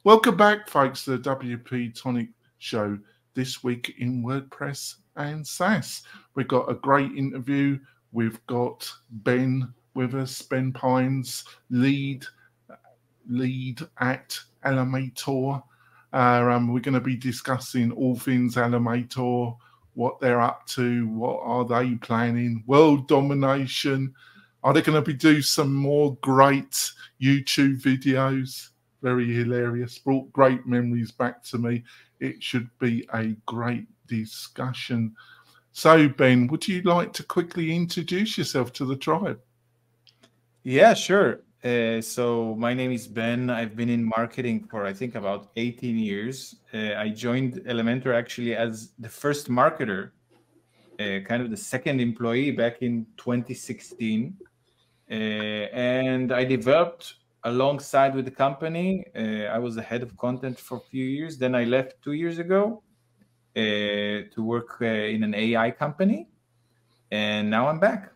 Welcome back, folks, to the WP-Tonic show this week in WordPress and SaaS. We've got a great interview. We've got Ben with us, Ben Pines, lead at Elementor. We're going to be discussing all things Elementor, what they're up to, what are they planning, world domination. Are they going to do some more great YouTube videos? Very hilarious, brought great memories back to me. It should be a great discussion. So, Ben, would you like to quickly introduce yourself to the tribe? Yeah, sure. So my name is Ben. I've been in marketing for, I think, about 18 years. I joined Elementor actually as the first marketer, kind of the second employee back in 2016. And I developed alongside with the company. I was the head of content for a few years. Then I left 2 years ago to work in an AI company. And now I'm back.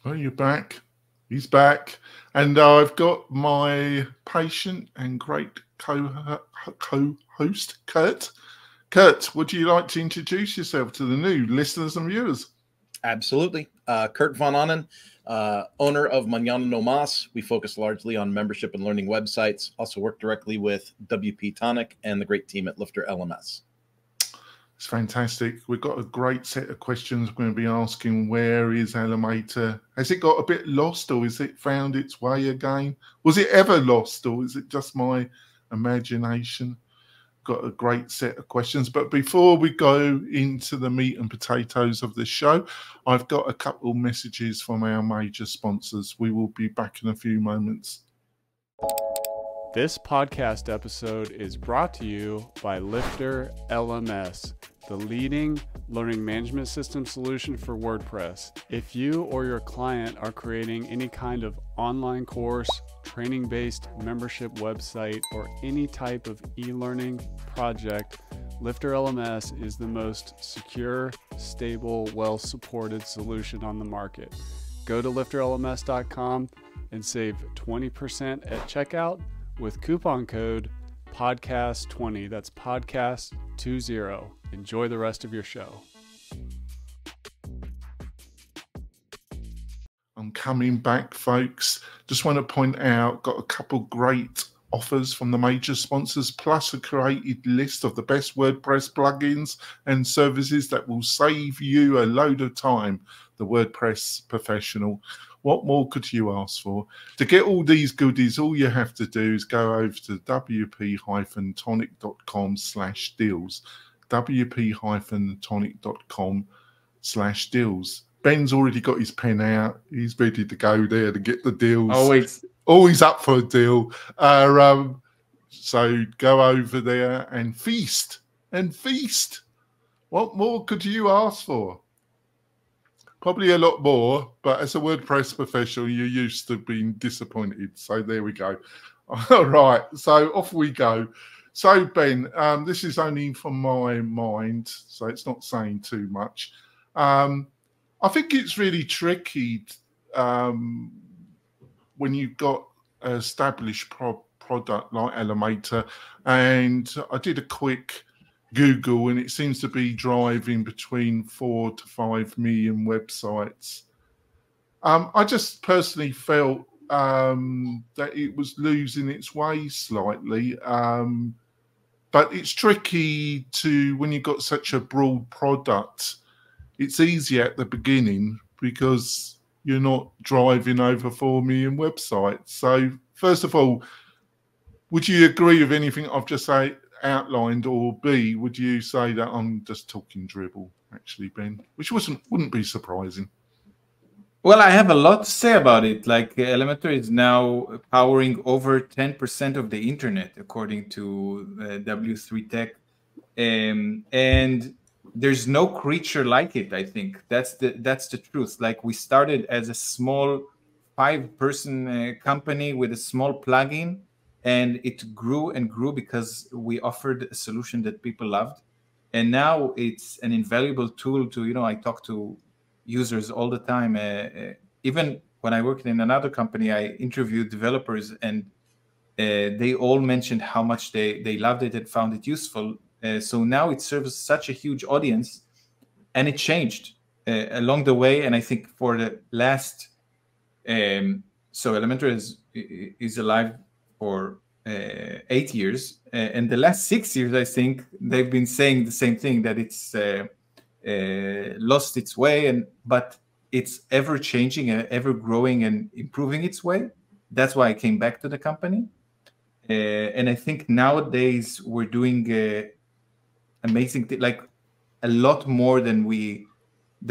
Oh, you're back. He's back. And I've got my patient and great co-host, Kurt. Kurt, would you like to introduce yourself to the new listeners and viewers? Absolutely. Kurt Von Onen, owner of Mañana No Mas. We focus largely on membership and learning websites. Also work directly with WP-Tonic and the great team at Lifter LMS. It's fantastic. We've got a great set of questions we're going to be asking. Where is Elementor? Has it got a bit lost, or has it found its way again? Was it ever lost, or is it just my imagination? Got a great set of questions. But before we go into the meat and potatoes of the show, I've got a couple of messages from our major sponsors. We will be back in a few moments. This podcast episode is brought to you by Lifter LMS, the leading learning management system solution for WordPress. If you or your client are creating any kind of online course, training-based membership website, or any type of e-learning project, Lifter LMS is the most secure, stable, well-supported solution on the market. Go to lifterlms.com and save 20% at checkout with coupon code podcast20. That's podcast20. Enjoy the rest of your show. I'm coming back, folks. Just want to point out, got a couple great offers from the major sponsors, plus a curated list of the best WordPress plugins and services that will save you a load of time. The WordPress professional. What more could you ask for? To get all these goodies, all you have to do is go over to wp-tonic.com/deals. wp-tonic.com/deals. Ben's already got his pen out. He's ready to go there to get the deals. Always up for a deal. So go over there and feast. What more could you ask for? Probably a lot more, but as a WordPress professional, you're used to being disappointed. So there we go. All right, so off we go. So Ben, this is only from my mind, so it's not saying too much. I think it's really tricky when you've got an established product like Elementor, and I did a quick Google, and it seems to be driving between 4 to 5 million websites. I just personally felt that it was losing its way slightly. But it's tricky when you've got such a broad product. It's easy at the beginning because you're not driving over 4 million websites. So first of all, would you agree with anything I've just outlined, or B, would you say that I'm just talking dribble, actually, Ben? Which wouldn't be surprising. Well, I have a lot to say about it. Like Elementor is now powering over 10% of the internet, according to W3 Tech, and there's no creature like it. I think that's the truth. Like, we started as a small 5-person company with a small plugin, and it grew and grew because we offered a solution that people loved. And now it's an invaluable tool to, I talk to users all the time. Even when I worked in another company, I interviewed developers, and they all mentioned how much they loved it and found it useful. So now it serves such a huge audience, and it changed along the way. And I think for the last, so Elementor is alive for 8 years, and the last 6 years, I think they've been saying the same thing, that it's lost its way, but it's ever changing, ever growing, and improving its way. That's why I came back to the company. And I think nowadays we're doing amazing things, like a lot more than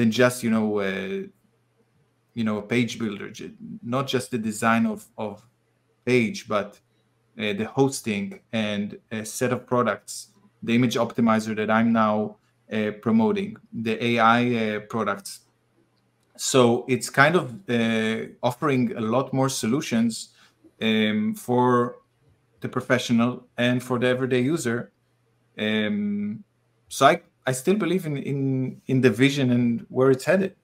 just a page builder, not just the design of page, but the hosting and a set of products, the image optimizer that I'm now promoting, the AI products. So it's kind of offering a lot more solutions for the professional and for the everyday user. So I still believe in the vision and where it's headed.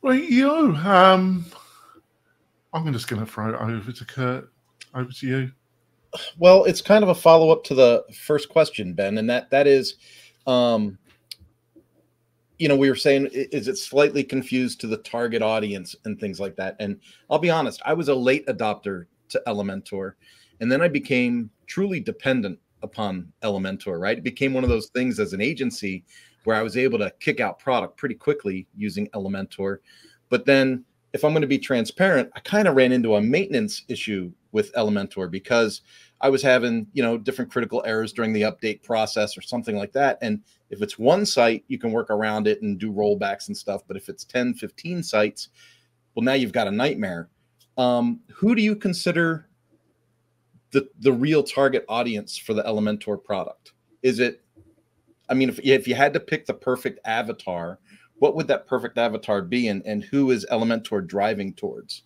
Right, I'm just going to throw it over to Kurt. Over to you. Well, it's kind of a follow-up to the first question, Ben, and that is, we were saying, is it slightly confused to the target audience and things like that? And I'll be honest, I was a late adopter to Elementor, and then I became truly dependent upon Elementor, right? It became one of those things as an agency where I was able to kick out product pretty quickly using Elementor. But then, if I'm going to be transparent, I kind of ran into a maintenance issue with Elementor because I was having, different critical errors during the update process or something like that. And if it's one site, you can work around it and do rollbacks and stuff. But if it's 10, 15 sites, well, now you've got a nightmare. Who do you consider the real target audience for the Elementor product? Is it, if you had to pick the perfect avatar, what would that perfect avatar be, and who is Elementor driving towards?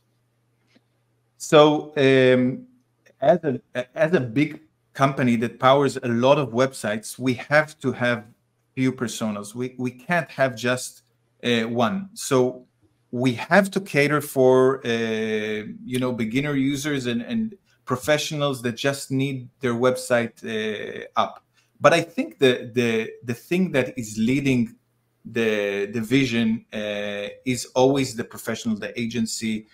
So as a big company that powers a lot of websites, we have to have few personas. We can't have just one. So we have to cater for beginner users and professionals that just need their website up. But I think the thing that is leading the vision is always the professional, the agency,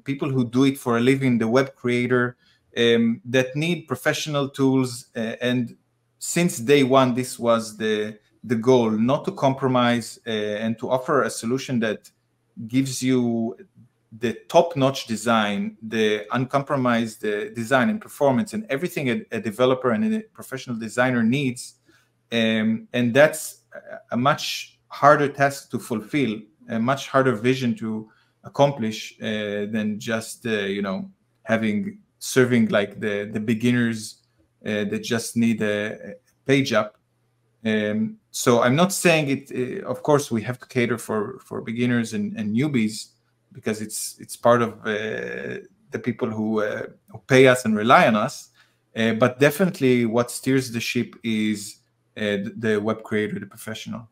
people who do it for a living, the web creator, that need professional tools. And since day one, this was the goal, not to compromise and to offer a solution that gives you the top-notch design, the uncompromised design and performance, and everything a developer and a professional designer needs. And that's a much harder task to fulfill, a much harder vision to accomplish than just serving like the beginners that just need a page up. So I'm not saying it. Of course, we have to cater for beginners and newbies, because it's part of the people who pay us and rely on us. But definitely, what steers the ship is the web creator, the professional.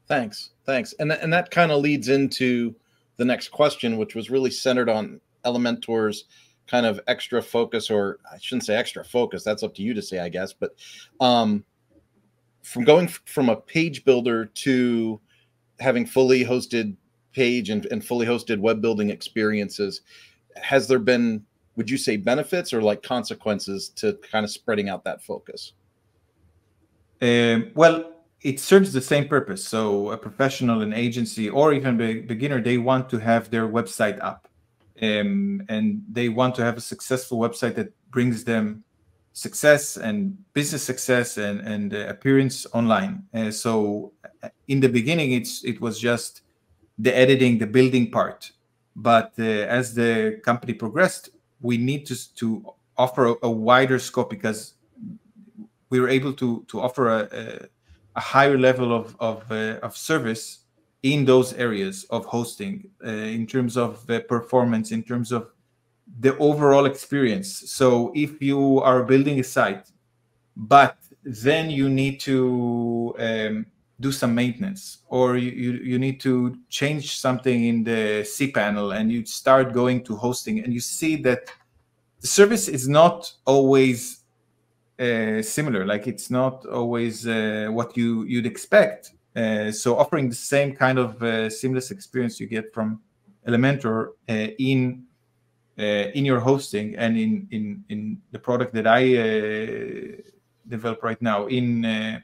Thanks. And that kind of leads into the next question, which was really centered on Elementor's kind of extra focus, or I shouldn't say extra focus, that's up to you to say, I guess. But from going from a page builder to having fully hosted page and fully hosted web building experiences, has there been, would you say, benefits or like consequences to kind of spreading out that focus? Well, it serves the same purpose. So a professional, an agency, or even a beginner, they want to have their website up, and they want to have a successful website that brings them success and business success and appearance online. So in the beginning, it was just the editing, the building part. But as the company progressed, we need to offer a wider scope, because we were able to offer a higher level of service in those areas of hosting, in terms of performance, in terms of the overall experience. So if you are building a site, but then you need to do some maintenance, or you need to change something in the cPanel, and you start going to hosting, and you see that the service is not always similar. Like it's not always what you'd expect. So offering the same kind of seamless experience you get from Elementor in your hosting and in the product that I develop right now, in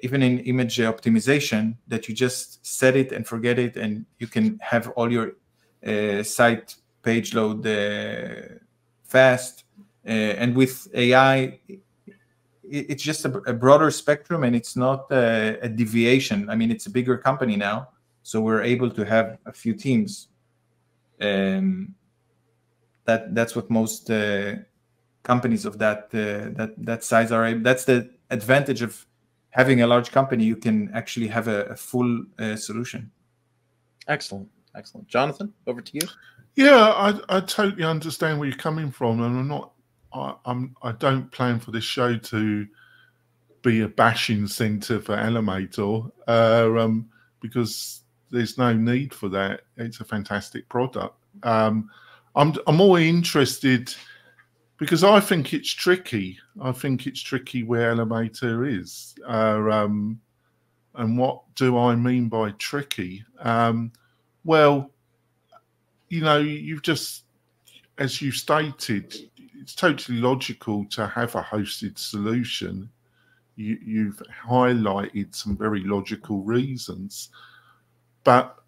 even in image optimization, that you just set it and forget it, and you can have all your site page load fast. And with AI, it's just a broader spectrum, and it's not a deviation. I mean, it's a bigger company now, so we're able to have a few teams. That's what most companies of that size are able. That's the advantage of having a large company. You can actually have a full solution. Excellent. Jonathan, over to you. Yeah, I totally understand where you're coming from, and I don't plan for this show to be a bashing center for Elementor, because there's no need for that. It's a fantastic product. I'm more interested because I think it's tricky. I think it's tricky where Elementor is. And what do I mean by tricky? Well, you know, you've just, as you stated, it's totally logical to have a hosted solution. You've highlighted some very logical reasons, but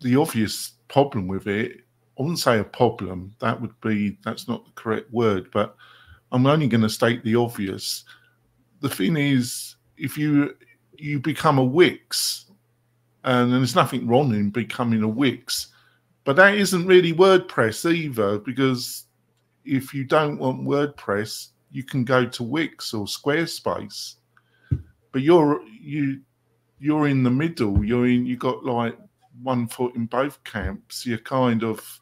the obvious problem with it, I wouldn't say a problem, that's not the correct word, but I'm only going to state the obvious. The thing is, if you become a Wix, and there's nothing wrong in becoming a Wix, but that isn't really WordPress either, because if you don't want WordPress, you can go to Wix or Squarespace. But you're in the middle. You got like one foot in both camps. You're kind of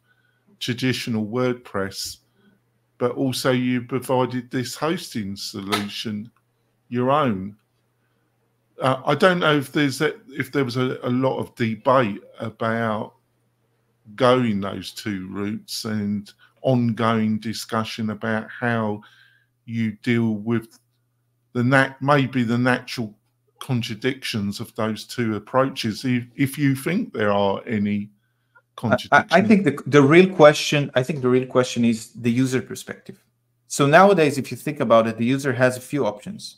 traditional WordPress, but also you provided this hosting solution, your own. I don't know if there was a lot of debate about going those two routes and ongoing discussion about how you deal with maybe the natural contradictions of those two approaches, if you think there are any contradictions. I think the real question is the user perspective. So nowadays, if you think about it, the user has a few options.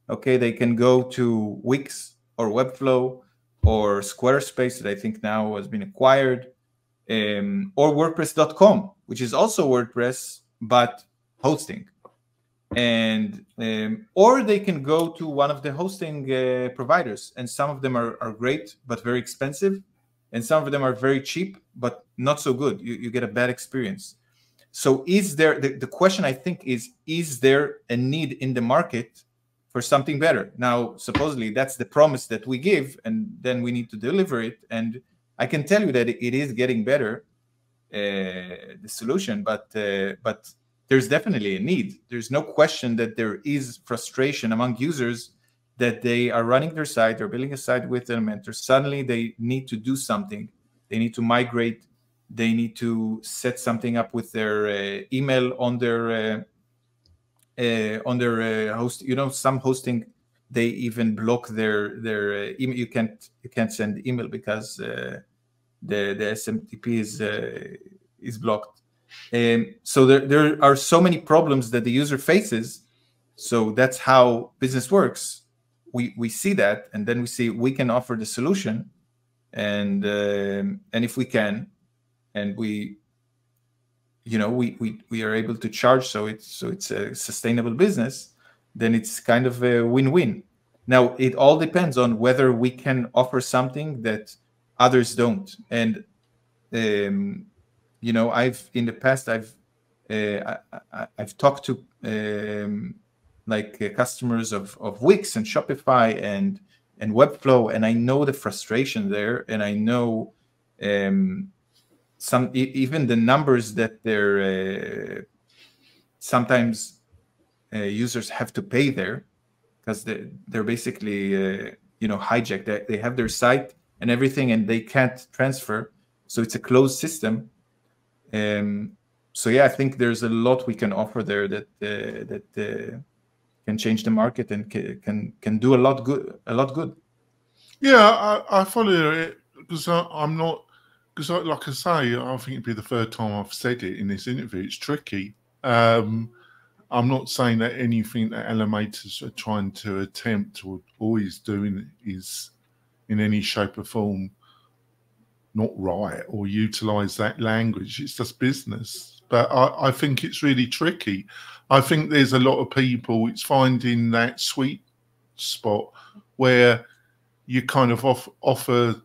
Okay, they can go to Wix or Webflow or Squarespace, that I think now has been acquired, or WordPress.com, which is also WordPress but hosting. And or they can go to one of the hosting providers, and some of them are great but very expensive, and some of them are very cheap but not so good. You get a bad experience. So is there the question, I think, is there a need in the market for something better? Now, supposedly that's the promise that we give, and then we need to deliver it. And I can tell you that it is getting better, the solution, but there's definitely a need. There's no question that there is frustration among users that they are running their site, they're building a site with Elementor. Suddenly they need to do something. They need to migrate. They need to set something up with their email on their host. You know, some hosting, they even block their email. You can't send email because the SMTP is blocked. So there are so many problems that the user faces. So that's how business works. We see that, and then we see we can offer the solution, and if we can, and we are able to charge, so it's a sustainable business, then it's kind of a win-win. Now it all depends on whether we can offer something that others don't. And I've in the past I've talked to customers of Wix and Shopify and Webflow, and I know the frustration there, and I know even the numbers that they're sometimes users have to pay there, because they're basically hijacked. They have their site and everything, and they can't transfer. So it's a closed system. So yeah, I think there's a lot we can offer there that can change the market and can do a lot good. Yeah, I follow it because I'm not, because like I say, I think it'd be the third time I've said it in this interview. It's tricky. I'm not saying that anything that Elementors are trying to attempt or always doing is in any shape or form not right or utilize that language. It's just business. But I think it's really tricky. I think there's a lot of people, it's finding that sweet spot where you kind of offer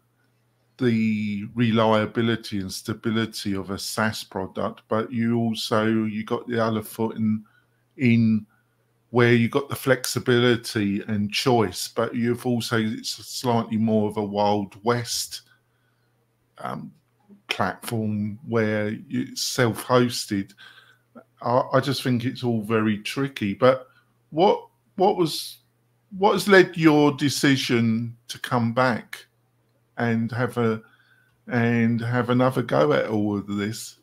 the reliability and stability of a SaaS product, but you got the other foot in where you got the flexibility and choice, but you've also, it's slightly more of a Wild West platform where it's self-hosted. I just think it's all very tricky. But what has led your decision to come back and have another go at all of this?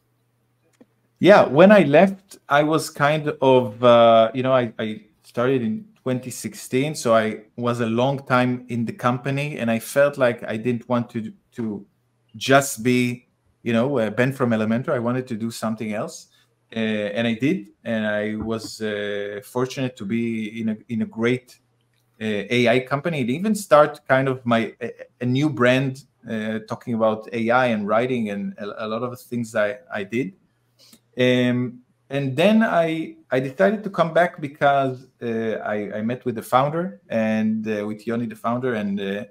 Yeah, when I left, I was kind of I started in 2016, so I was a long time in the company, and I felt like I didn't want to just be Ben from Elementor. I wanted to do something else, and I did, and I was fortunate to be in a great AI company. It even start kind of a new brand talking about AI and writing and a lot of things I did. And then I decided to come back because I met with the founder and with Yoni, the founder, and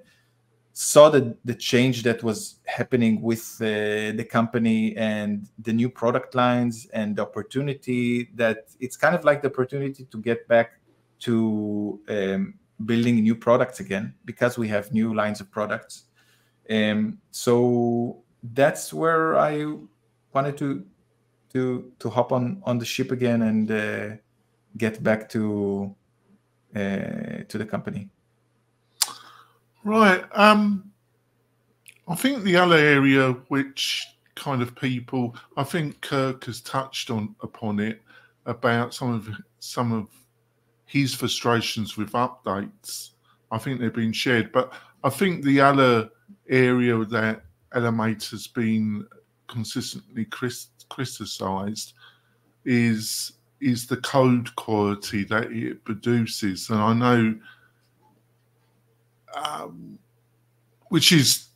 saw the change that was happening with the company and the new product lines and the opportunity that it's kind of like the opportunity to get back to building new products again because we have new lines of products. So that's where I wanted to hop on the ship again and get back to the company. Right. I think the other area which kind of people, I think Kirk has touched upon it about some of his frustrations with updates. I think they've been shared, but I think the other area that Elementor has been consistently criticised is the code quality that it produces, and I know, which is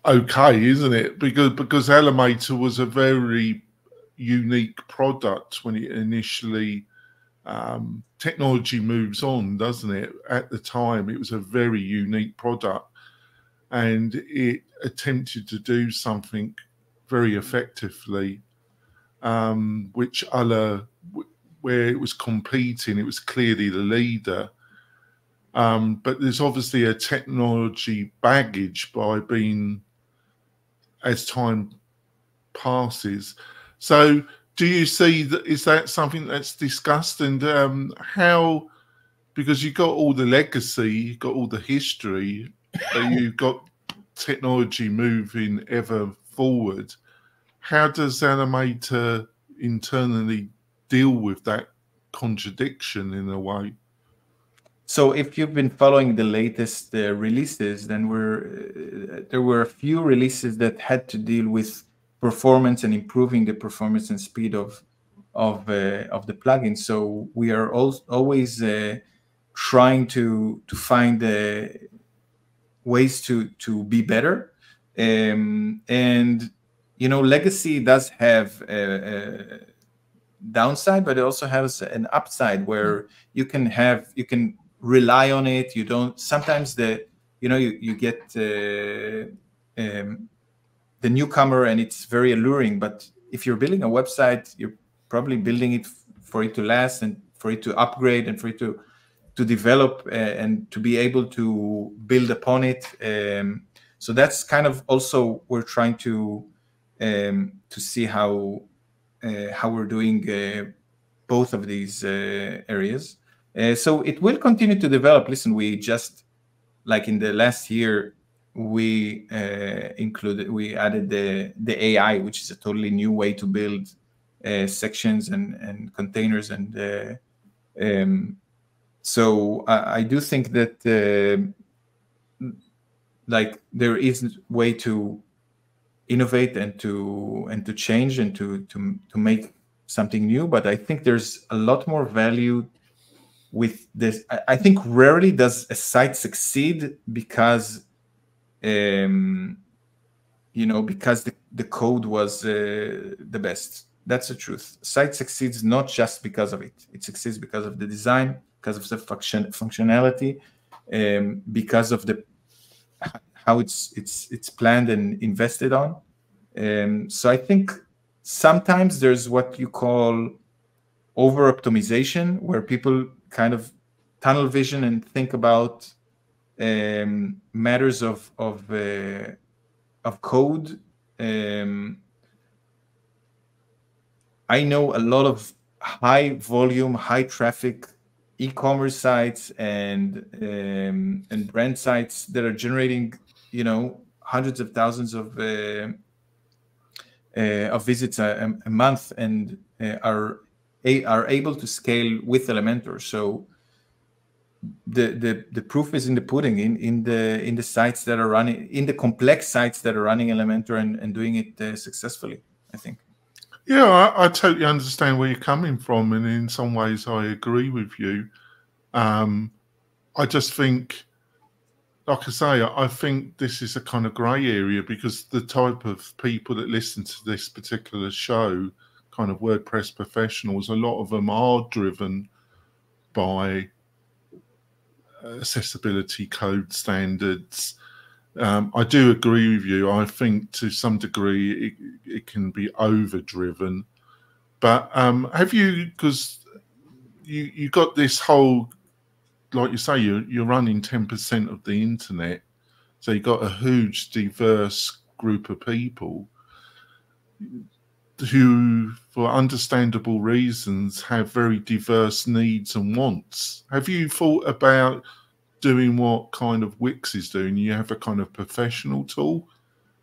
okay, isn't it? Because Elementor was a very unique product when it initially. Technology moves on, doesn't it? At the time, it was a very unique product, and it attempted to do something very effectively, where it was competing, it was clearly the leader. But there's obviously a technology baggage as time passes. So do you see that? Is that something that's discussed, and how? Because you've got all the legacy, you've got all the history, you've got technology moving ever forward. How does Elementor internally deal with that contradiction in a way? So if you've been following the latest releases, then there were a few releases that had to deal with performance and improving the performance and speed of the plugin. So we are always trying to find ways to be better. And legacy does have a downside, but it also has an upside where you can rely on it. You don't sometimes you get the newcomer and it's very alluring, but if you're building a website, you're probably building it for it to last and for it to upgrade and for it to develop and to be able to build upon it. So that's kind of also we're trying to see how we're doing both of these areas. So it will continue to develop. Listen, we just like in the last year, we added the AI, which is a totally new way to build sections and containers, and so I do think that like there is a way to innovate and to change and to make something new, but I think there's a lot more value with this. I think rarely does a site succeed because because the code was the best. That's the truth. Site succeeds not just because of it. It succeeds because of the design, because of the functionality, because of how it's planned and invested on. So I think sometimes there's what you call over optimization, where people kind of tunnel vision and think about matters of code. I know a lot of high volume, high traffic e-commerce sites and brand sites that are generating, hundreds of thousands of visits a month, and are able to scale with Elementor. So the proof is in the pudding, in the sites that are running, in the complex sites that are running Elementor and doing it successfully, I think. Yeah, I totally understand where you're coming from, and in some ways I agree with you. I just think, like I say, I think this is a kind of grey area, because the type of people that listen to this particular show, kind of WordPress professionals, a lot of them are driven by accessibility code standards. I do agree with you. I think to some degree it can be overdriven. But have you, because you got this whole, like you say, you're running 10% of the internet, so you've got a huge diverse group of people who, for understandable reasons, have very diverse needs and wants. Have you thought about doing what kind of Wix is doing? You have a kind of professional tool.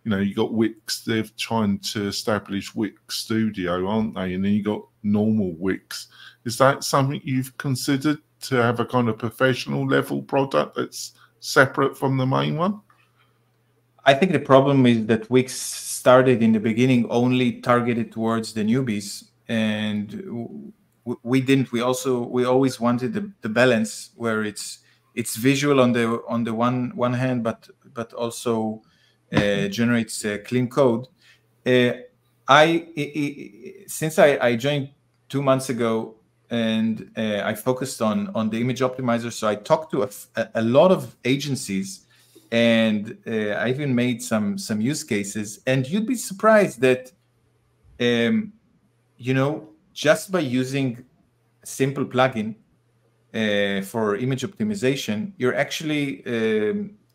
You got Wix, they're trying to establish Wix Studio, aren't they? And then you got normal Wix. Is that something you've considered, to have a kind of professional level product that's separate from the main one? I think the problem is that Wix started in the beginning only targeted towards the newbies, and we didn't. We always wanted the balance where it's visual on the one hand, but also generates clean code. Since I joined 2 months ago, and I focused on the image optimizer, so I talked to a lot of agencies, and I even made some use cases. And you'd be surprised that just by using a simple plugin for image optimization, you're actually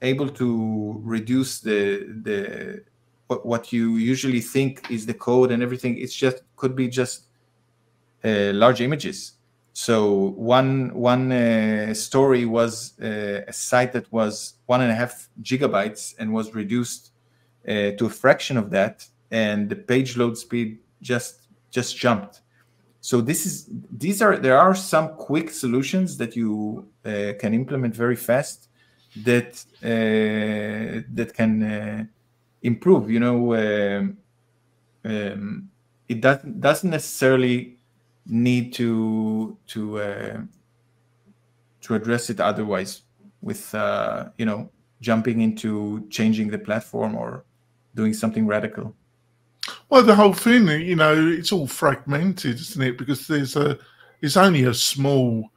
able to reduce what you usually think is the code and everything. It's just could be just large images. So one story was a site that was 1.5 gigabytes and was reduced to a fraction of that, and the page load speed just jumped. So there are some quick solutions that you can implement very fast that can improve. It doesn't necessarily need to address it otherwise with jumping into changing the platform or doing something radical. Well, the whole thing, it's all fragmented, isn't it? Because it's only a small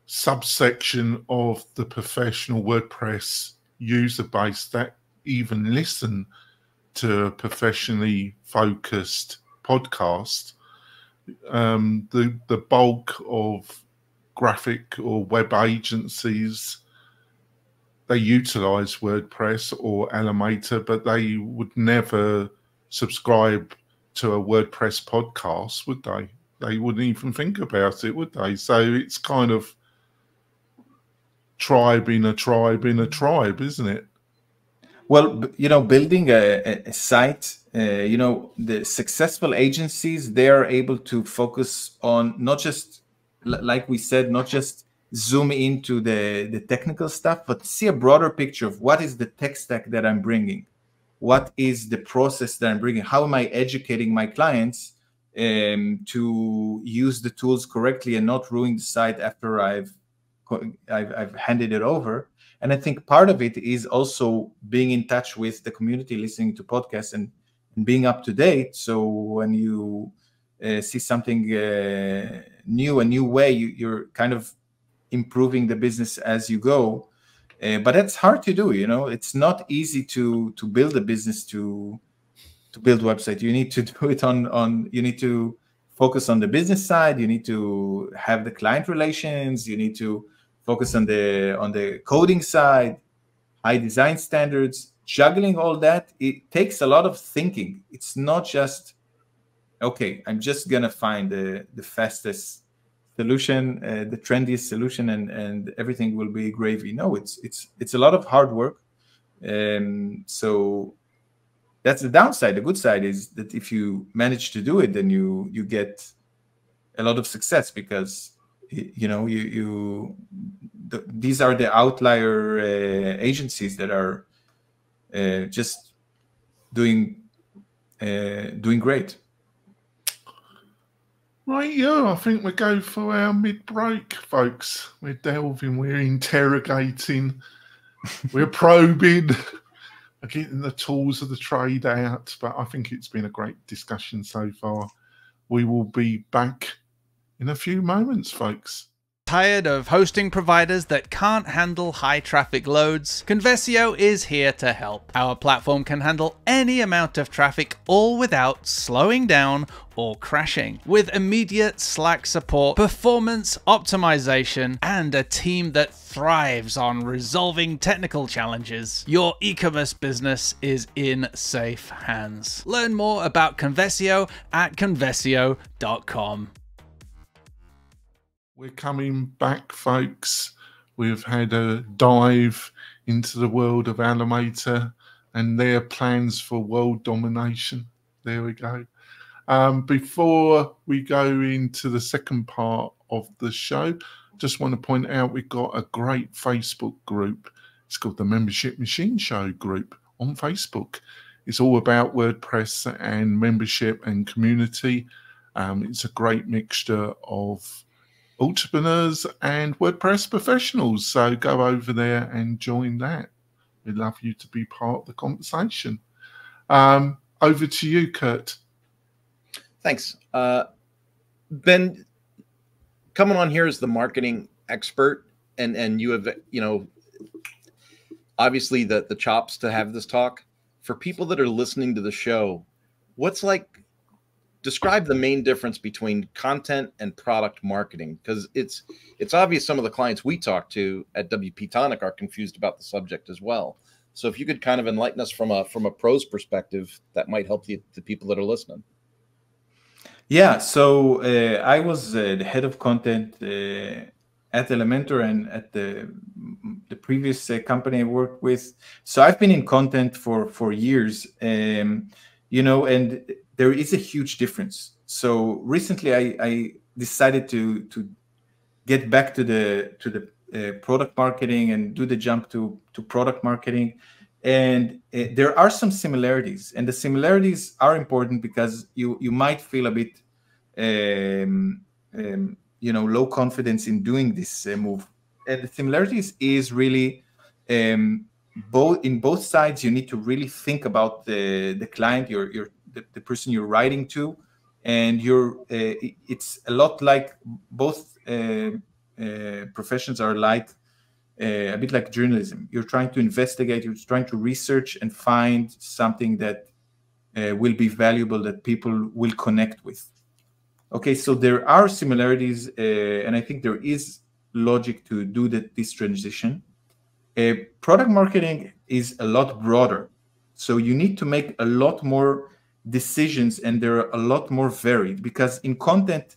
subsection of the professional WordPress user base that even listen to a professionally focused podcast. The bulk of graphic or web agencies, they utilize WordPress or Elementor, but they would never subscribe to a WordPress podcast, would they? They wouldn't even think about it, would they? So it's kind of tribe in a tribe in a tribe, isn't it? Well, you know, building a site, you know, the successful agencies, they are able to focus on not just, like we said, not just zoom into the technical stuff, but see a broader picture of what is the tech stack that I'm bringing, what is the process that I'm bringing, how am I educating my clients to use the tools correctly and not ruin the site after I've handed it over. And I think part of it is also being in touch with the community, listening to podcasts and being up to date. So when you see something new, a new way, you're kind of improving the business as you go. But that's hard to do, you know. It's not easy to build a business, to build a website. You need to do it you need to focus on the business side. You need to have the client relations. You need to focus on the coding side, high design standards. Juggling all that, it takes a lot of thinking. It's not just, okay, I'm just gonna find the fastest solution, the trendiest solution, and everything will be gravy. No, it's a lot of hard work. So that's the downside. The good side is that if you manage to do it, then you get a lot of success, because you know these are the outlier agencies that are just doing great. Right, yeah, I think we go for our mid-break, folks. We're delving, we're interrogating, we're probing, we're getting the tools of the trade out. But I think it's been a great discussion so far. We will be back in a few moments, folks. Tired of hosting providers that can't handle high traffic loads? Conversio is here to help. Our platform can handle any amount of traffic, all without slowing down or crashing. With immediate Slack support, performance optimization, and a team that thrives on resolving technical challenges, your e-commerce business is in safe hands. Learn more about Conversio at conversio.com. We're coming back, folks. We've had a dive into the world of Elementor and their plans for world domination. There we go. Before we go into the second part of the show, just want to point out we've got a great Facebook group. It's called the Membership Machine Show group on Facebook. It's all about WordPress and membership and community. It's a great mixture of entrepreneurs and WordPress professionals. So go over there and join that. We'd love you to be part of the conversation. Over to you, Kurt. Thanks. Ben, coming on here as the marketing expert, and you have, you know, obviously the chops to have this talk. For people that are listening to the show, describe the main difference between content and product marketing, because it's obvious some of the clients we talk to at WP-Tonic are confused about the subject as well. So if you could kind of enlighten us from a pro's perspective, that might help the people that are listening. Yeah, so I was the head of content at Elementor and at the previous company I worked with. So I've been in content for years, you know, and there is a huge difference. So recently I decided to get back to the product marketing and do the jump to product marketing. And there are some similarities, and the similarities are important because you might feel a bit, you know, low confidence in doing this move. And the similarities is really in both sides. You need to really think about the client, the person you're writing to, and it's a lot like both professions are like a bit like journalism. You're trying to investigate, you're trying to research and find something that will be valuable, that people will connect with. Okay, so there are similarities, and I think there is logic to do this transition. Product marketing is a lot broader, so you need to make a lot more decisions, and they're a lot more varied, because in content,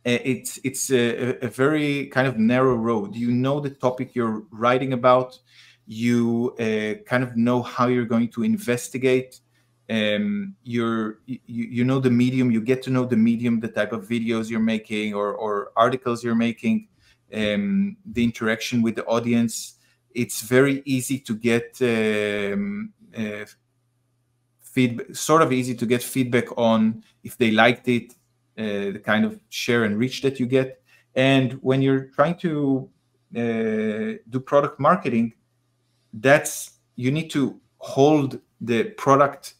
it's a very kind of narrow road. You know the topic you're writing about. You kind of know how you're going to investigate. You know the medium. You get to know the medium, the type of videos you're making or articles you're making, the interaction with the audience. It's very easy to get sort of easy to get feedback on if they liked it, the kind of share and reach that you get. And when you're trying to do product marketing, you need to hold the product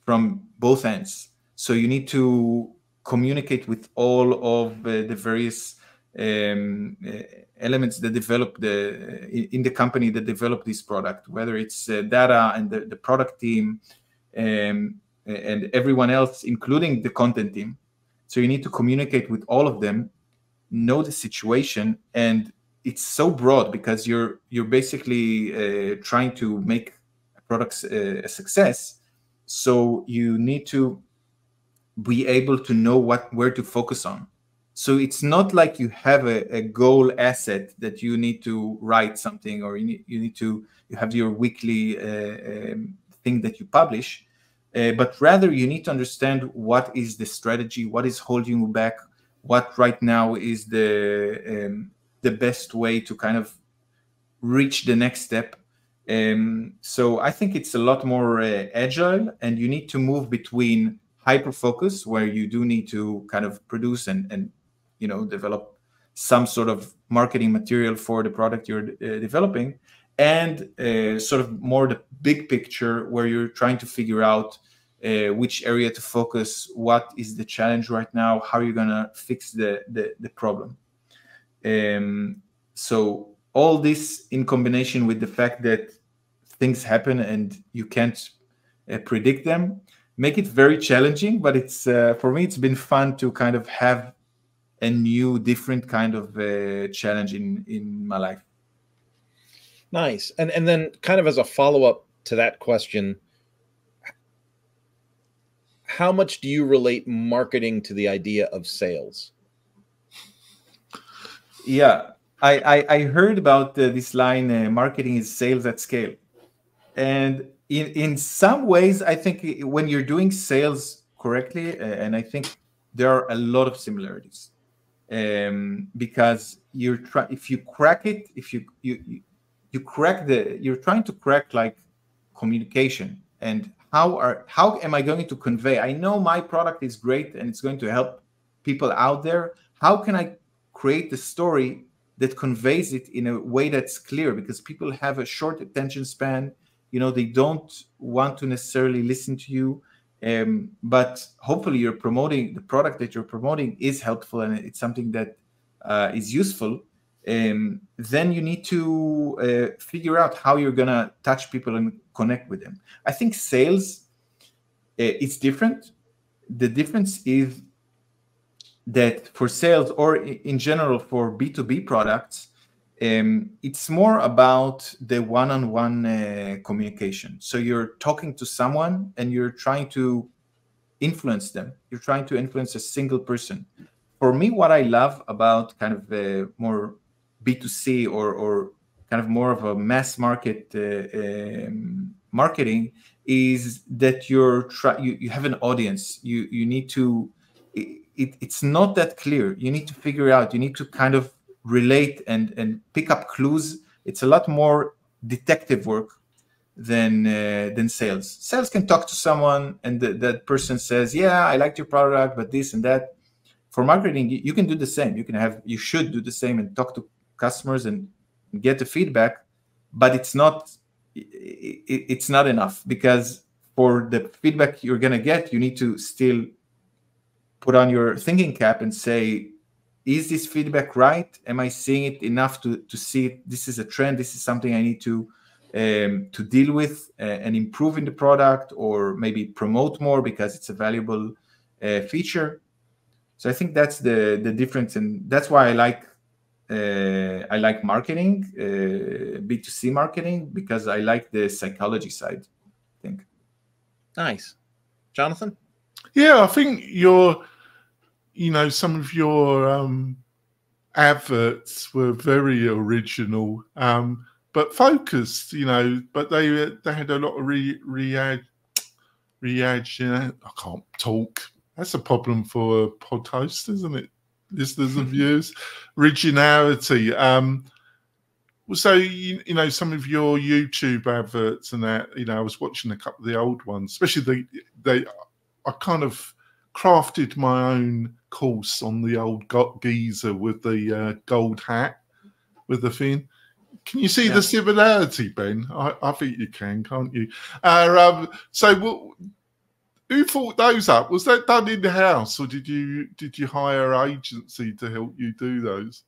from both ends. So you need to communicate with all of the various elements that develop in the company that develop this product, whether it's data and the product team and everyone else, including the content team. So you need to communicate with all of them, know the situation, and it's so broad because you're basically trying to make products a success. So you need to be able to know where to focus on. So it's not like you have a goal asset that you need to write something, or you have your weekly thing that you publish, but rather you need to understand what is the strategy, what is holding you back, what right now is the best way to kind of reach the next step. So I think it's a lot more agile, and you need to move between hyper focus, where you do need to kind of produce and develop some sort of marketing material for the product you're developing, and sort of more the big picture, where you're trying to figure out which area to focus, what is the challenge right now, how you're gonna fix the problem. So all this in combination with the fact that things happen and you can't predict them, make it very challenging. But it's for me, it's been fun to kind of have a new, different kind of challenge in my life. Nice. And then kind of as a follow-up to that question, how much do you relate marketing to the idea of sales? Yeah, I heard about this line, marketing is sales at scale. And in some ways, I think when you're doing sales correctly, and I think there are a lot of similarities, because if you crack it, if you crack you're trying to crack like communication, and how am I going to convey? I know my product is great and it's going to help people out there. How can I create the story that conveys it in a way that's clear? Because people have a short attention span. They don't want to necessarily listen to you. But hopefully you're promoting the product that you're promoting is helpful and it's something that is useful. Then you need to figure out how you're going to touch people and connect with them. I think sales, it's different. The difference is that for sales, or in general for B2B products, it's more about the one-on-one communication. So you're talking to someone and you're trying to influence them. You're trying to influence a single person. For me, what I love about kind of more B2C or kind of more of a mass market marketing is that you have an audience. You need to. It's not that clear. You need to figure out. You need to kind of relate and pick up clues. It's a lot more detective work than sales. Sales can talk to someone and that person says, "Yeah, I liked your product, but this and that." For marketing, you can do the same. You should do the same and talk to customers and get the feedback, but it's not enough, because for the feedback you're going to get, you need to still put on your thinking cap and say, is this feedback right? Am I seeing it enough to see it? This is a trend. This is something I need to deal with and improve in the product, or maybe promote more because it's a valuable feature. So I think that's the difference, and that's why I like marketing, B2C marketing, because I like the psychology side, I think. Nice. Jonathan? Yeah, I think you know, some of your adverts were very original, but focused, you know, but they had a lot of reaction. I can't talk. That's a problem for a pod host, isn't it? Listeners and viewers. Originality. So, you know, some of your YouTube adverts and that, you know, I was watching a couple of the old ones, especially I kind of crafted my own course on the old geezer with the gold hat with the thing. Can you see the similarity, Ben? I think you can, can't you? So who thought those up? Was that done in the house, or did you hire an agency to help you do those?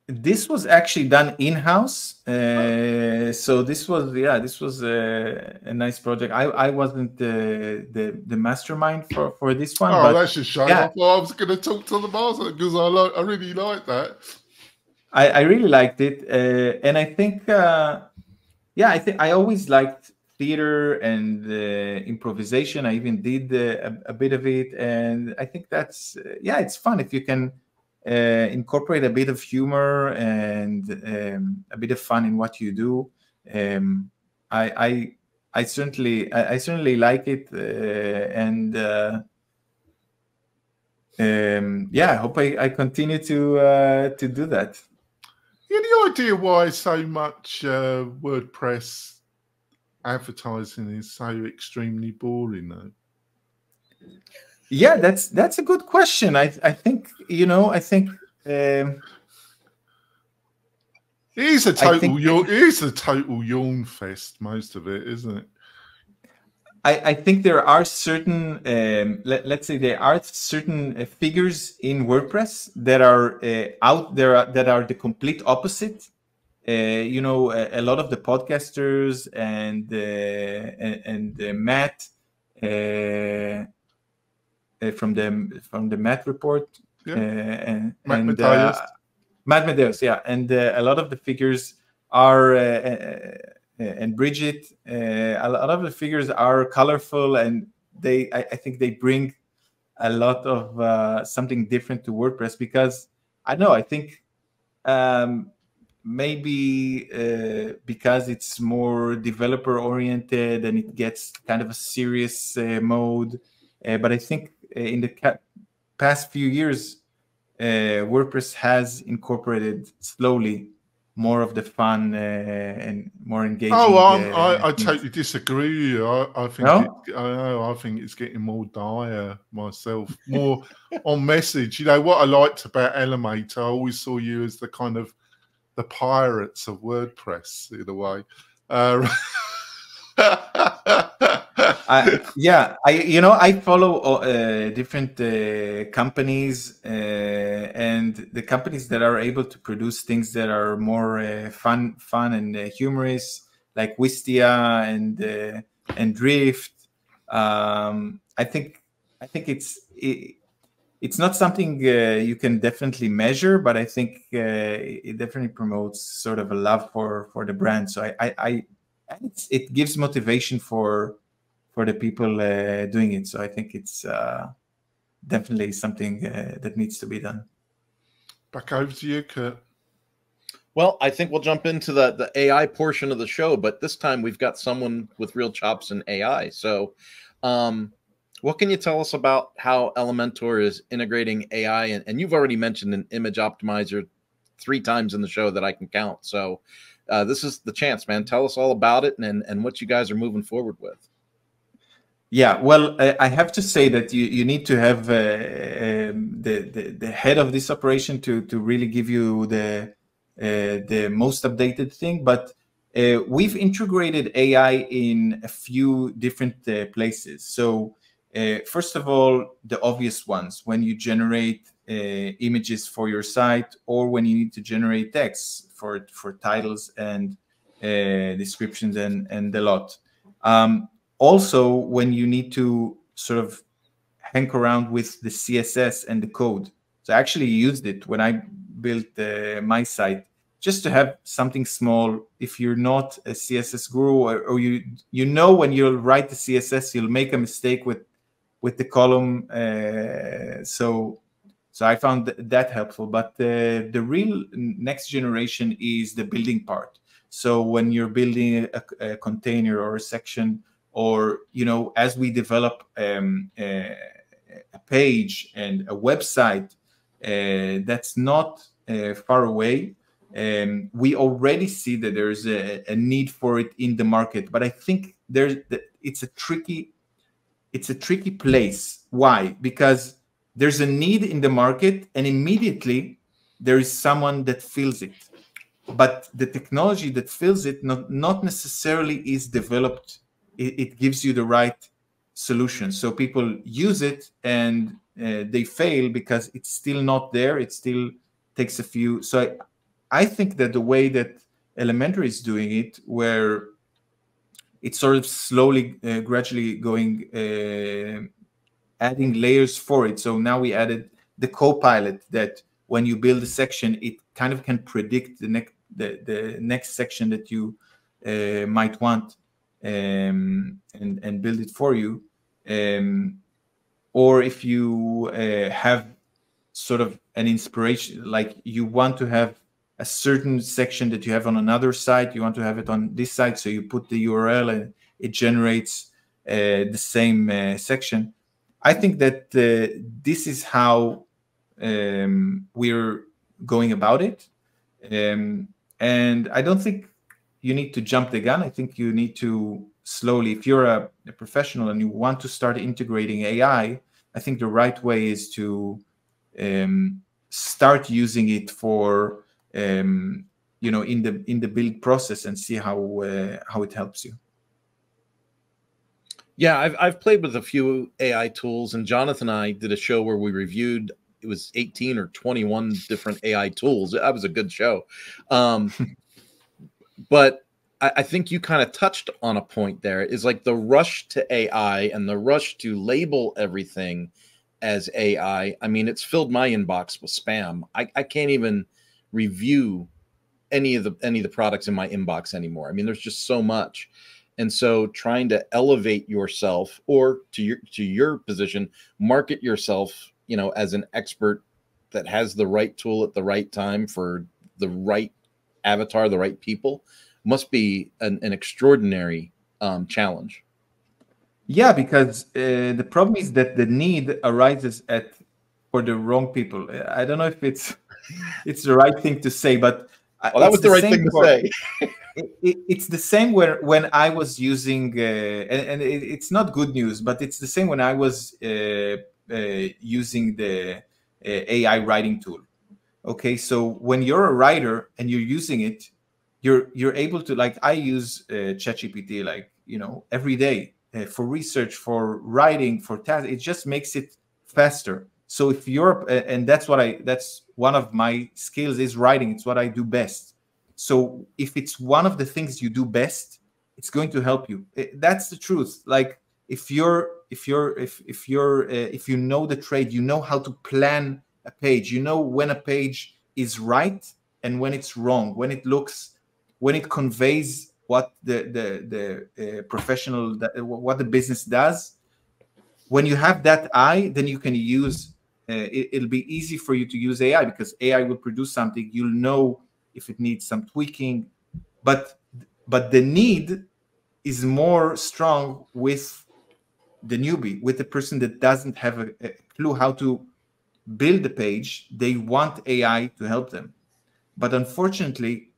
This was actually done in-house. So this was a nice project. I wasn't the mastermind for this one. Oh, but that's a shame. yeah. I thought I was going to talk to the master because I really like that. I really liked it, and I think I always liked theater and improvisation. I even did a bit of it, and I think that's it's fun if you can incorporate a bit of humor and a bit of fun in what you do. I certainly like it, and I hope I continue to do that. Any idea why so much WordPress advertising is so extremely boring, though? Yeah, that's a good question. I think it is a total yawn fest. Most of it, isn't it? I think there are certain, let's say, there are certain figures in WordPress that are out there that are the complete opposite. You know, a lot of the podcasters and Matt from the Matt report, and Matt Medeiros, yeah, and a lot of the figures are. And Bridget, a lot of the figures are colorful, and I think they bring a lot of something different to WordPress, because I don't know, I think maybe because it's more developer oriented and it gets kind of a serious mode, but I think in the past few years WordPress has incorporated slowly more of the fun and more engaging. I totally disagree with you. I think I think it's getting more dire myself, more on message. You know what I liked about Elementor? I always saw you as the kind of the pirates of WordPress in a way. I follow different companies, and the companies that are able to produce things that are more fun and humorous, like Wistia and Drift. I think it's not something you can definitely measure, but I think it definitely promotes sort of a love for the brand. So it gives motivation for the people doing it. So I think it's definitely something that needs to be done. Back over to you, Kurt. Well, I think we'll jump into the AI portion of the show, but this time we've got someone with real chops in AI. So what can you tell us about how Elementor is integrating AI? And you've already mentioned an image optimizer 3 times in the show that I can count. So this is the chance, man. Tell us all about it and what you guys are moving forward with. Yeah, well, I have to say that you need to have the head of this operation to really give you the most updated thing. But we've integrated AI in a few different places. So first of all, the obvious ones, when you generate images for your site, or when you need to generate text for titles and descriptions and the lot. Also, when you need to sort of hank around with the CSS and the code. So I actually used it when I built my site, just to have something small. If you're not a CSS guru, or you know when you'll write the CSS, you'll make a mistake with the column. So So I found that helpful. But the real next generation is the building part. So when you're building a container or a section, or, you know, as we develop a page and a website that's not far away, we already see that there's a need for it in the market. But I think it's a tricky place. Why? Because there's a need in the market, and immediately there is someone that fills it. But the technology that fills it not necessarily is developed. It gives you the right solution. So people use it and they fail because it's still not there. It still takes a few. So I think that the way that Elementor is doing it, where it's sort of slowly, gradually going, adding layers for it. So now we added the co-pilot that when you build a section, it kind of can predict the next section that you might want, and build it for you. Or if you have sort of an inspiration, like you want to have a certain section that you have on another site, you want to have it on this site, so you put the URL and it generates the same section. I think that this is how we're going about it. And I don't think you need to jump the gun. I think you need to slowly, if you're a professional and you want to start integrating AI, I think the right way is to start using it for, you know, in the build process, and see how it helps you. Yeah, I've played with a few AI tools, and Jonathan and I did a show where we reviewed, it was 18 or 21 different AI tools. That was a good show. But I think you kind of touched on a point there, is like the rush to AI and the rush to label everything as AI. I mean, it's filled my inbox with spam. I can't even review any of the products in my inbox anymore. I mean, there's just so much. And so trying to elevate yourself, or to your position, market yourself, you know, as an expert that has the right tool at the right time for the right avatar, the right people, must be an extraordinary challenge. Yeah, because the problem is that the need arises for the wrong people. I don't know if it's the right thing to say, but well, that was the right thing to say. It's the same when I was using, and it's not good news, but it's the same when I was using the AI writing tool. Okay, so when you're a writer and you're using it, you're able to, like, I use ChatGPT, like, you know, every day for research, for writing, for tasks. It just makes it faster. So if you're, and that's one of my skills is writing. It's what I do best. So if it's one of the things you do best, it's going to help you. That's the truth. Like if you know the trade, you know how to plan a page. You know when a page is right and when it's wrong. When it conveys what the professional, what the business does. When you have that eye, then you can use. It'll be easy for you to use AI, because AI will produce something. You'll know if it needs some tweaking, but the need is more strong with the newbie, with the person that doesn't have a clue how to build a page. They want AI to help them. But unfortunately,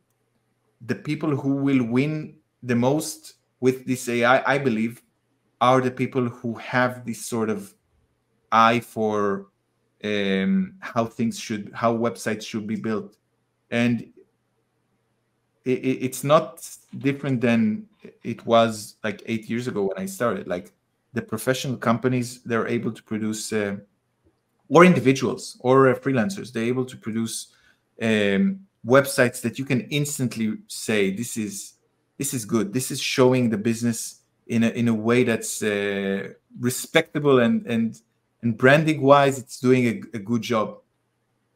the people who will win the most with this AI, I believe, are the people who have this sort of eye for how websites should be built. And it's not different than it was like 8 years ago when I started. Like the professional companies, they're able to produce, or individuals or freelancers, they're able to produce websites that you can instantly say, this is good. This is showing the business in a way that's respectable, and branding wise, it's doing a good job.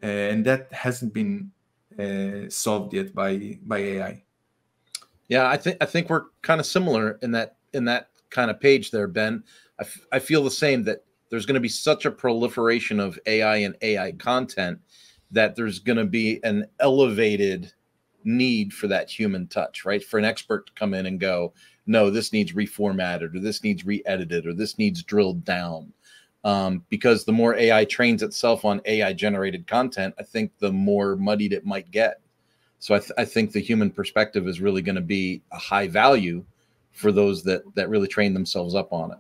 And that hasn't been solved yet by AI. Yeah, I think we're kind of similar in that kind of page there, Ben. I feel the same, that there's going to be such a proliferation of AI and AI content that there's going to be an elevated need for that human touch, right? For an expert to come in and go, no, this needs reformatted, or this needs re-edited, or this needs drilled down. Because the more AI trains itself on AI generated content, I think the more muddied it might get. So I think the human perspective is really going to be a high value for those that really train themselves up on it.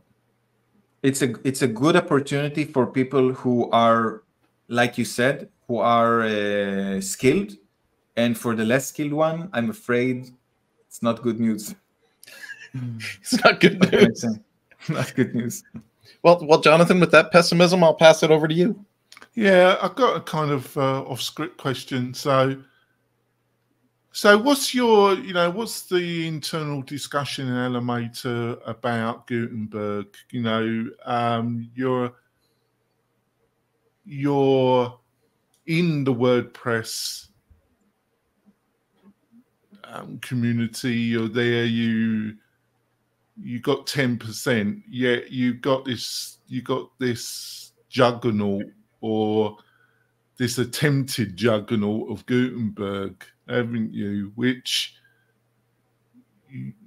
It's a good opportunity for people who are, like you said, who are skilled, and for the less skilled one, I'm afraid it's not good news. It's not good news. Not good news. Well, Jonathan, with that pessimism, I'll pass it over to you. Yeah, I've got a kind of off-script question. So what's your, what's the internal discussion in Elementor about Gutenberg? You're in the WordPress community. You're there. You got 10%. Yet you got this juggernaut, or this attempted juggernaut of Gutenberg, haven't you? Which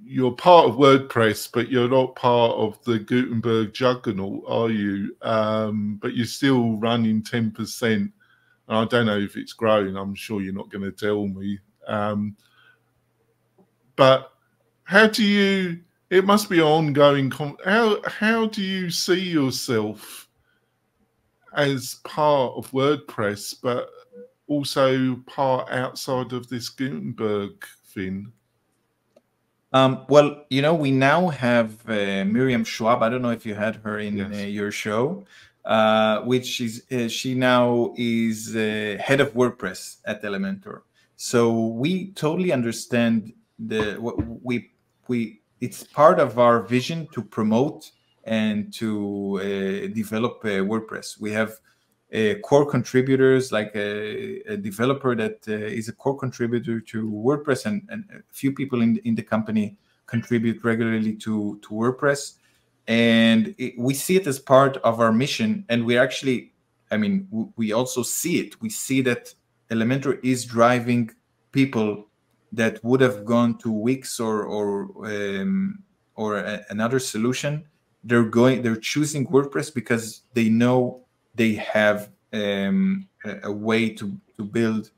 you're part of WordPress, but you're not part of the Gutenberg juggernaut, are you? But you're still running 10%. And I don't know if it's growing. I'm sure you're not going to tell me. But how do you? It must be ongoing. How do you see yourself as part of WordPress, but also part outside of this Gutenberg thing? Well, we now have Miriam Schwab. I don't know if you had her in your show, which is she now is head of WordPress at Elementor. So we totally understand it's part of our vision to promote and to develop WordPress. We have core contributors, like a developer that is a core contributor to WordPress, and a few people in the company contribute regularly to WordPress. And we see it as part of our mission. And we actually, we also see it. We see that Elementor is driving people that would have gone to Wix or another solution. They're choosing WordPress because they know they have a way to build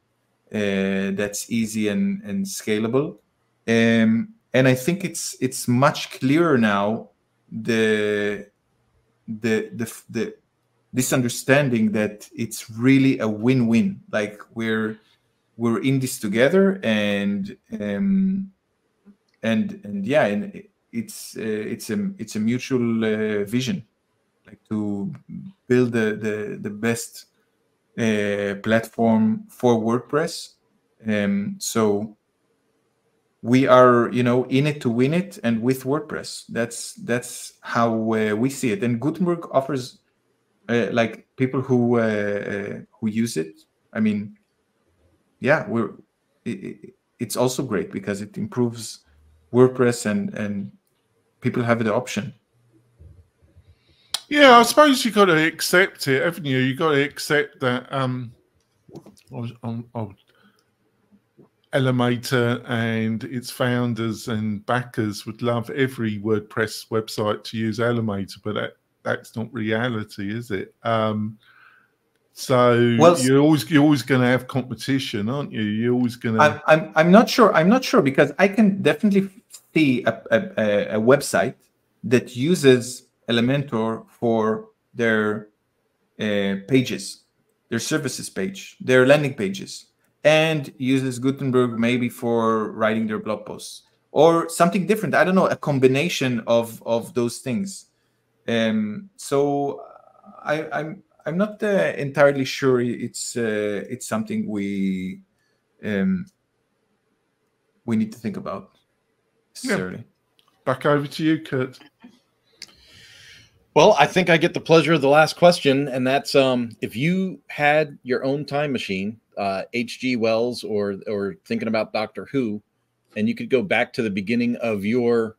that's easy and scalable. And I think it's much clearer now, this understanding that it's really a win-win. Like we're in this together, and it's a mutual vision, like to build the best platform for WordPress. So we are, in it to win it, and with WordPress, that's how we see it. And Gutenberg offers like people who use it. It's also great because it improves WordPress, and people have the option. Yeah, I suppose you got to accept it, haven't you? You got to accept that Elementor and its founders and backers would love every WordPress website to use Elementor, but that's not reality, is it? So you're always going to have competition, aren't you? You're always going to. I'm not sure. I'm not sure, because I can definitely see a website that uses Elementor for their pages, their services page, their landing pages, and uses Gutenberg maybe for writing their blog posts or something different. I don't know, a combination of those things. So I'm not entirely sure it's something we need to think about necessarily. Yeah. Back over to you, Kurt. Well, I think I get the pleasure of the last question, and that's if you had your own time machine, H.G. Wells or thinking about Doctor Who, and you could go back to the beginning of your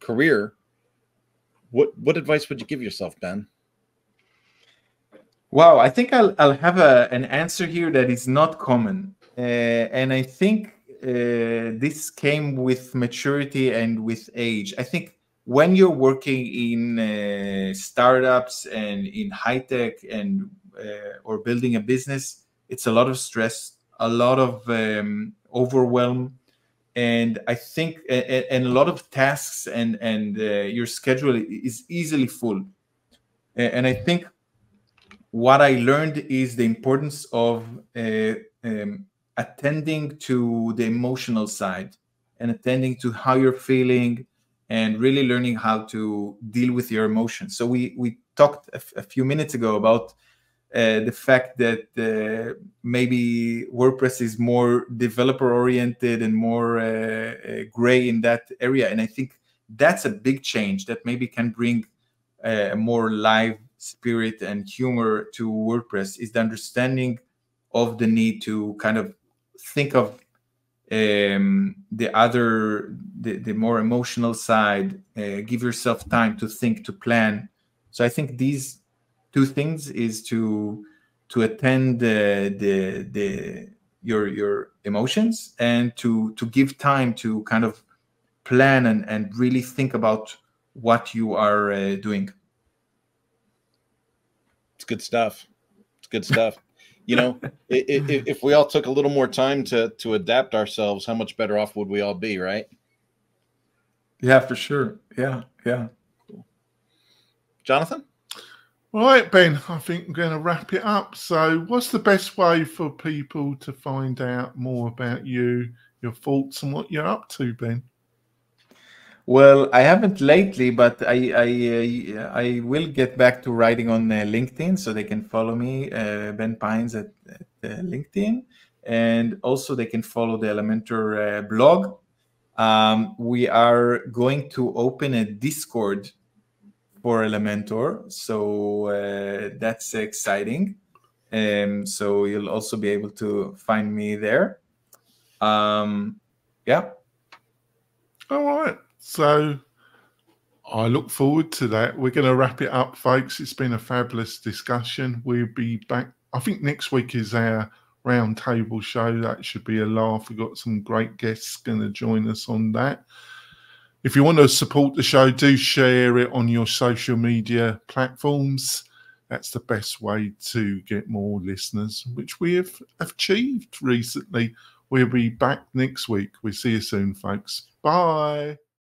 career, what advice would you give yourself, Ben? Wow, I think I'll have an answer here that is not common. And I think this came with maturity and with age. I think when you're working in startups and in high tech and or building a business, it's a lot of stress, a lot of overwhelm, and I think and a lot of tasks, and your schedule is easily full. And I think what I learned is the importance of attending to the emotional side and attending to how you're feeling and really learning how to deal with your emotions. So we talked a few minutes ago about the fact that maybe WordPress is more developer oriented and more gray in that area. And I think that's a big change that maybe can bring a more live spirit and humor to WordPress, is the understanding of the need to kind of think of the more emotional side, give yourself time to think, to plan. So I think these two things is to attend your emotions, and to give time to kind of plan and really think about what you are doing. It's good stuff. It's good stuff. You know, if we all took a little more time to adapt ourselves, how much better off would we all be, right? Yeah, for sure. Yeah. Cool. Jonathan? All right, Ben, I think we're going to wrap it up. So what's the best way for people to find out more about you, your thoughts, and what you're up to, Ben? Well, I haven't lately, but I will get back to writing on LinkedIn, so they can follow me, Ben Pines at LinkedIn, and also they can follow the Elementor blog. We are going to open a Discord for Elementor, so that's exciting. So you'll also be able to find me there. Yeah. All right. So I look forward to that. We're going to wrap it up, folks. It's been a fabulous discussion. We'll be back. I think next week is our roundtable show. That should be a laugh. We've got some great guests going to join us on that. If you want to support the show, do share it on your social media platforms. That's the best way to get more listeners, which we have achieved recently. We'll be back next week. We'll see you soon, folks. Bye.